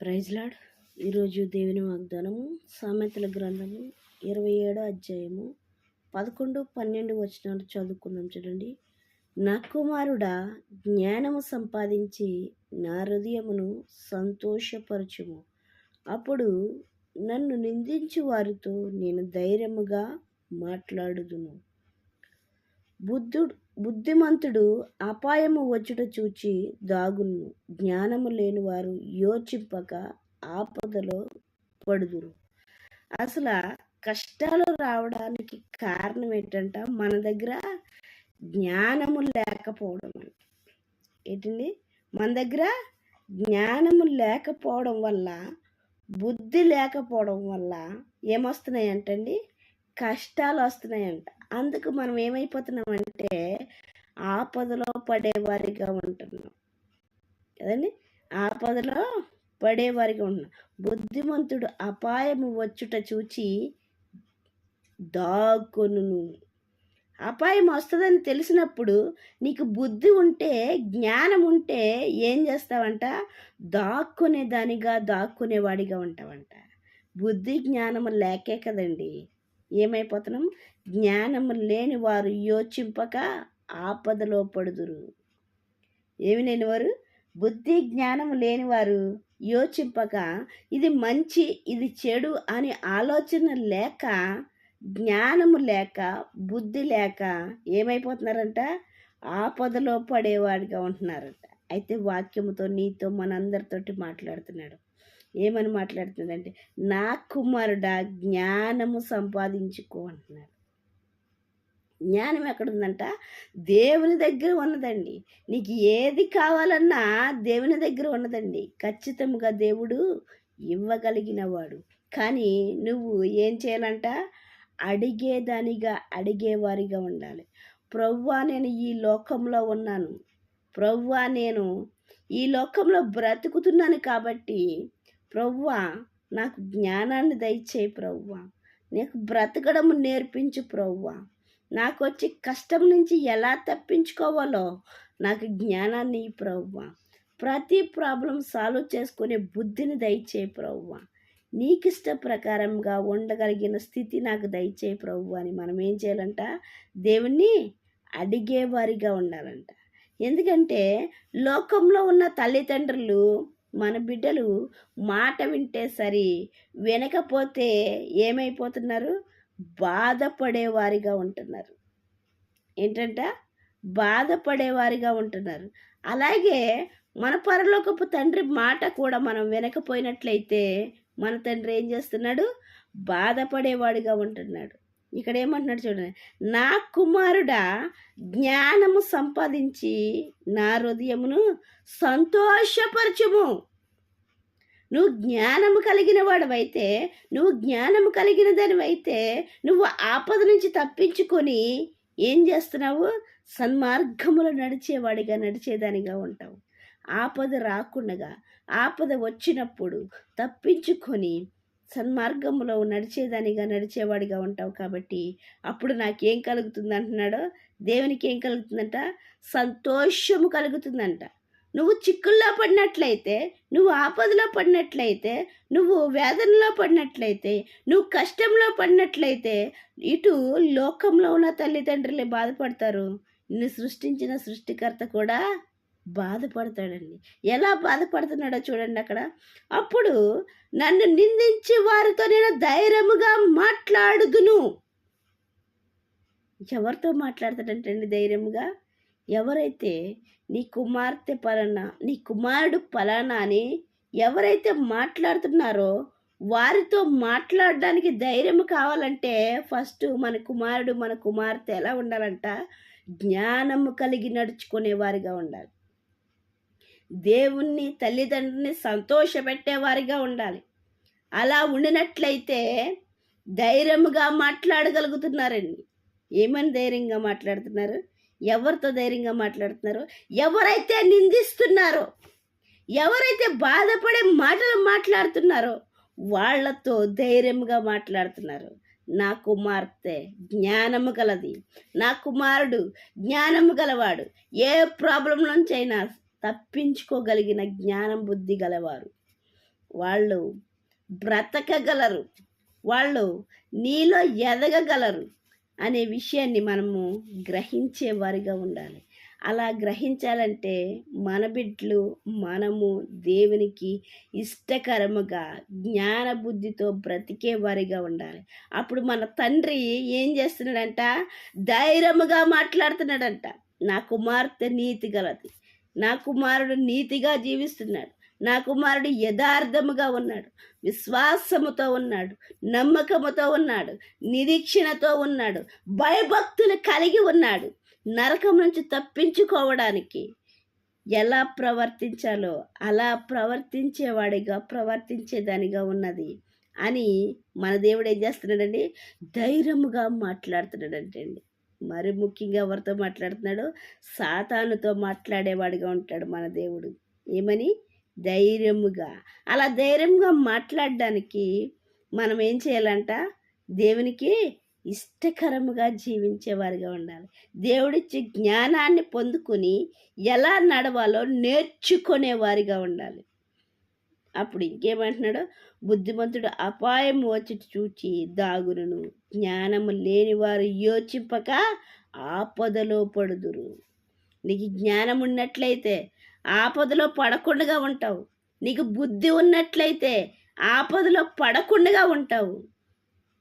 Praise lord. ఈరోజు దేవుని వాగ్దానము సామెతల గ్రంథము 27వ అధ్యాయము 11, 12 వచనాలు చదువుకుందాం. చూడండి. నా కుమారుడా, జ్ఞానము సంపాదించి నా హృదయమును సంతోషపరచుము. అప్పుడు నన్ను నిందించు వారితో నేను ధైర్యముగా మాట్లాడుదును. బుద్ధిమంతుడు అపాయము వచ్చుట చూచి దాగును. జ్ఞానము లేని వారు యోచింపక ఆపదలో పడుదురు. అసలు కష్టాలు రావడానికి కారణం ఏంటంట? మన దగ్గర జ్ఞానము లేకపోవడం. ఏంటండి? మన దగ్గర జ్ఞానము లేకపోవడం వల్ల, బుద్ధి లేకపోవడం వల్ల ఏమొస్తున్నాయంటండి? కష్టాలు వస్తున్నాయంట. అందుకు మనం ఏమైపోతున్నామంటే ఆపదలో పడేవారిగా ఉంటున్నాం కదండి. ఆపదలో పడేవారిగా ఉంటున్నాం. బుద్ధిమంతుడు అపాయము వచ్చుట చూచి దాక్కును. అపాయం వస్తుందని తెలిసినప్పుడు నీకు బుద్ధి ఉంటే, జ్ఞానం ఉంటే ఏం చేస్తావంట? దాక్కునేవాడిగా ఉంటావంట. బుద్ధి జ్ఞానము లేకే కదండి ఏమైపోతున్నాం? జ్ఞానము లేని వారు యోచింపక ఆపదలో పడుదురు. ఏమి లేనివారు? బుద్ధి జ్ఞానము లేనివారు యోచింపక, ఇది మంచి ఇది చెడు అని ఆలోచన లేక, జ్ఞానము లేక, బుద్ధి లేక ఏమైపోతున్నారంట? ఆపదలో పడేవాడిగా ఉంటున్నారంట. అయితే వాక్యముతో నీతో మనందరితోటి మాట్లాడుతున్నాడు. ఏమని మాట్లాడుతుందంటే, నా కుమారుడా, జ్ఞానము సంపాదించుకో అంటున్నాడు. జ్ఞానం ఎక్కడుందంట? దేవుని దగ్గర ఉన్నదండి. నీకు ఏది కావాలన్నా దేవుని దగ్గర ఉన్నదండి. ఖచ్చితంగా దేవుడు ఇవ్వగలిగిన వాడు. కానీ నువ్వు ఏం చేయాలంట? అడిగేదానిగా, అడిగేవారిగా ఉండాలి. ప్రభువా, నేను ఈ లోకంలో ఉన్నాను. ప్రభువా, నేను ఈ లోకంలో బ్రతుకుతున్నాను కాబట్టి ప్రభువా, నాకు జ్ఞానాన్ని దయచేయి ప్రభువా. నీకు బ్రతకడం నేర్పించు ప్రభువా. నాకు వచ్చి కష్టం నుంచి ఎలా తప్పించుకోవాలో నాకు జ్ఞానాన్ని ప్రభువా. ప్రతి ప్రాబ్లం సాల్వ్ చేసుకునే బుద్ధిని దయచేయి ప్రభువా. నీకు ఇష్ట ప్రకారంగా ఉండగలిగిన స్థితి నాకు దయచేయి ప్రభువా అని మనం ఏం చేయాలంట? దేవుణ్ణి అడిగేవారిగా ఉండాలంట. ఎందుకంటే లోకంలో ఉన్న తల్లిదండ్రులు, మన బిడ్డలు మాట వింటే సరి, వినకపోతే ఏమైపోతున్నారు? బాధపడేవారిగా ఉంటున్నారు. ఏంటంట? బాధపడేవారిగా ఉంటున్నారు. అలాగే మన పరలోకపు తండ్రి మాట కూడా మనం వినకపోయినట్లయితే మన తండ్రి ఏం చేస్తున్నాడు? బాధపడేవాడిగా ఉంటున్నాడు. ఇక్కడ ఏమంటున్నాడు చూడండి. నా కుమారుడా, జ్ఞానము సంపాదించి నా హృదయమును సంతోషపరచుము. నువ్వు జ్ఞానము కలిగిన వాడవైతే, నువ్వు జ్ఞానము కలిగిన దానివైతే, నువ్వు ఆపద నుంచి తప్పించుకొని ఏం చేస్తున్నావు? సన్మార్గములో నడిచేదానిగా ఉంటావు. ఆపద రాకుండా, ఆపద వచ్చినప్పుడు తప్పించుకొని సన్మార్గంలో నడిచేవాడిగా ఉంటావు. కాబట్టి అప్పుడు నాకేం కలుగుతుంది అంటున్నాడో? దేవునికి ఏం కలుగుతుందంట? సంతోషము కలుగుతుందంట. నువ్వు చిక్కుల్లో పడినట్లయితే, నువ్వు ఆపదలో పడినట్లయితే, నువ్వు వేదనలో పడినట్లయితే, నువ్వు కష్టంలో పడినట్లయితే, ఇటు లోకంలో ఉన్న తల్లిదండ్రులే బాధపడతారు, నిన్ను సృష్టించిన సృష్టికర్త కూడా బాధపడతాడండి. ఎలా బాధపడుతున్నాడో చూడండి అక్కడ. అప్పుడు నన్ను నిందించి వారితో నేను ధైర్యముగా మాట్లాడుదును. ఎవరితో మాట్లాడతాడంటండి ధైర్యముగా? ఎవరైతే నీ కుమార్తె పలానా, నీ కుమారుడు పలానా అని ఎవరైతే మాట్లాడుతున్నారో వారితో మాట్లాడడానికి ధైర్యం కావాలంటే ఫస్ట్ మన కుమారుడు, మన కుమార్తె ఎలా ఉండాలంట? జ్ఞానము కలిగి నడుచుకునేవారిగా ఉండాలి. దేవుణ్ణి, తల్లిదండ్రుల్ని సంతోషపెట్టేవారిగా ఉండాలి. అలా ఉండినట్లయితే ధైర్యముగా మాట్లాడగలుగుతున్నారండి. ఏమని ధైర్యంగా మాట్లాడుతున్నారు? ఎవరితో ధైర్యంగా మాట్లాడుతున్నారు? ఎవరైతే నిందిస్తున్నారో, ఎవరైతే బాధపడే మాటలు మాట్లాడుతున్నారో వాళ్లతో ధైర్యంగా మాట్లాడుతున్నారు. నా కుమార్తె జ్ఞానము గలది, నా కుమారుడు జ్ఞానము గలవాడు, ఏ ప్రాబ్లం నుంచి అయినా తప్పించుకోగలిగిన జ్ఞానం, బుద్ధి గలవారు. వాళ్ళు బ్రతకగలరు, వాళ్ళు నీలో ఎదగగలరు అనే విషయాన్ని మనము గ్రహించే వారిగా ఉండాలి. అలా గ్రహించాలంటే మన బిడ్డలు మనము దేవునికి ఇష్టకరముగా జ్ఞాన బుద్ధితో బ్రతికే వారిగా ఉండాలి. అప్పుడు మన తండ్రి ఏం చేస్తున్నాడంట? ధైర్యముగా మాట్లాడుతున్నాడంట. నా కుమార్తె నీతి గలది, నా కుమారుడు నీతిగా జీవిస్తున్నాడు, నా కుమారుడు యథార్థముగా ఉన్నాడు, విశ్వాసముతో ఉన్నాడు, నమ్మకముతో ఉన్నాడు, నిరీక్షణతో ఉన్నాడు, భయభక్తులు కలిగి ఉన్నాడు. నరకం నుంచి తప్పించుకోవడానికి ఎలా ప్రవర్తించాలో అలా ప్రవర్తించేదానిగా ఉన్నది అని మన దేవుడు ఏం చేస్తున్నాడండి? ధైర్యముగా మాట్లాడుతున్నాడంటే అండి. మరి ముఖ్యంగా ఎవరితో మాట్లాడుతున్నాడు? సాతానుతో మాట్లాడేవాడిగా ఉంటాడు మన దేవుడు. ఏమని? ధైర్యముగా. అలా ధైర్యంగా మాట్లాడడానికి మనం ఏం చేయాలంట? దేవునికి ఇష్టకరముగా జీవించేవారిగా ఉండాలి. దేవుడిచ్చే జ్ఞానాన్ని పొందుకొని ఎలా నడవాలో నేర్చుకునేవారిగా ఉండాలి. అప్పుడు ఇంకేమంటున్నాడు? బుద్ధిమంతుడు అపాయం వచ్చి చూచి దాగురును, జ్ఞానము లేనివారు యోచింపక ఆపదలో పడుదురు. నీకు జ్ఞానం ఉన్నట్లయితే ఆపదలో పడకుండా ఉంటావు. నీకు బుద్ధి ఉన్నట్లయితే ఆపదలో పడకుండా ఉంటావు.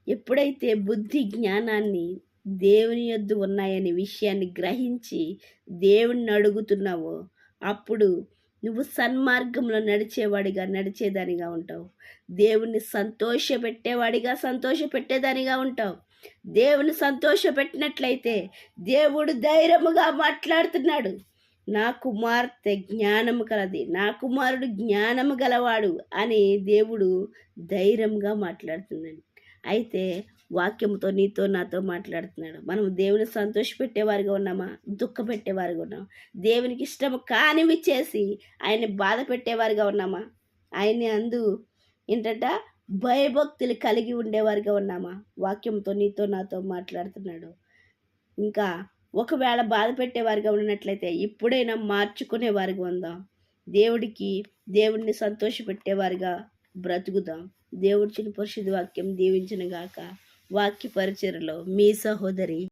ఎప్పుడైతే బుద్ధి జ్ఞానాన్ని దేవుని యొద్ద ఉన్నాయనే విషయాన్ని గ్రహించి దేవుణ్ణి అడుగుతున్నావో అప్పుడు నువ్వు సన్మార్గంలో నడిచేదానిగా ఉంటావు. దేవుణ్ణి సంతోషపెట్టేదానిగా ఉంటావు. దేవుని సంతోషపెట్టినట్లయితే దేవుడు ధైర్యముగా మాట్లాడుతున్నాడు. నా కుమార్తె జ్ఞానము కలది, నా కుమారుడు జ్ఞానము గలవాడు అని దేవుడు ధైర్యంగా మాట్లాడుతున్నాడు. అయితే వాక్యంతో నీతో నాతో మాట్లాడుతున్నాడు. మనం దేవుని సంతోషపెట్టేవారిగా ఉన్నామా? దుఃఖపెట్టేవారిగా ఉన్నామా? దేవునికి ఇష్టము కానివి చేసి ఆయన్ని బాధ పెట్టేవారిగా ఉన్నామా? ఆయన్ని ఏంటంట భయభక్తులు కలిగి ఉండేవారిగా ఉన్నామా? వాక్యంతో నీతో నాతో మాట్లాడుతున్నాడు. ఇంకా ఒకవేళ బాధ పెట్టేవారిగా ఉన్నట్లయితే ఇప్పుడైనా మార్చుకునేవారిగా ఉందాం. దేవుడిని సంతోషపెట్టేవారిగా బ్రతుకుదాం. దేవుడి చిన్న పరిశుద్ధ వాక్యం దీవించిన గాక. వాక్య పరిచర్యలో మీ సహోదరి